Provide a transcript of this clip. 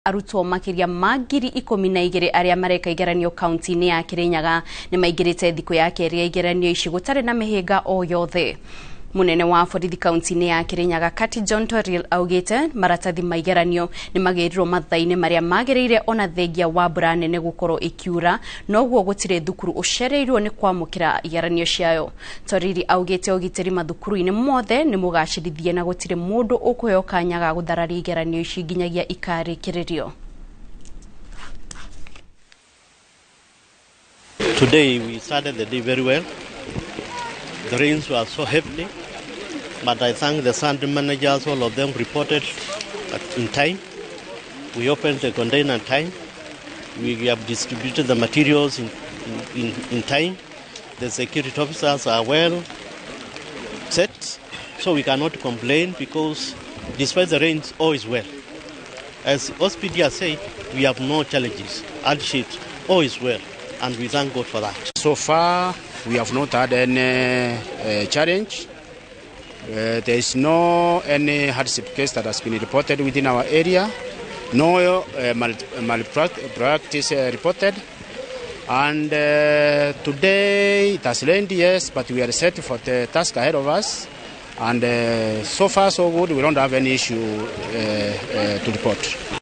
arutwo makiria ma 12,000 aria mareka igeranio kaunti-ini ya Kirinyaga ni maingirite thiku ya keri ya igeranio ici gutari na mihinga o yothe. Munene wa borithi kaunti-ini ya Kirinyaga Kati John Toril augite maratathi ma igeranio ni magirirwo mathaini maria magiriire ona thengia wa mbura nene gukorwo ikiura noguo gutire thukuru ucereirwo ni kwamukira igeranio ciayo. Toril augite ugitiri mathukuru-ini mothe ni mugacirithie na gutire mundu ukuheo kanya ga guthararia igeranio ici nginyagia ikarikiririo. Today we started the day very well. The rains were so heavy, but I thank the sand managers, all of them reported in time. We opened the container in time. We have distributed the materials in time. The security officers are well set, so we cannot complain because despite the rains, all is well. As OSPD said, we have no challenges. Hardship, all is well, and we thank God for that. So far, we have not had any challenge. There is no any hardship case that has been reported within our area. No malpractice reported. And today it has rained, yes, but we are set for the task ahead of us. And so far so good, we don't have any issue to report.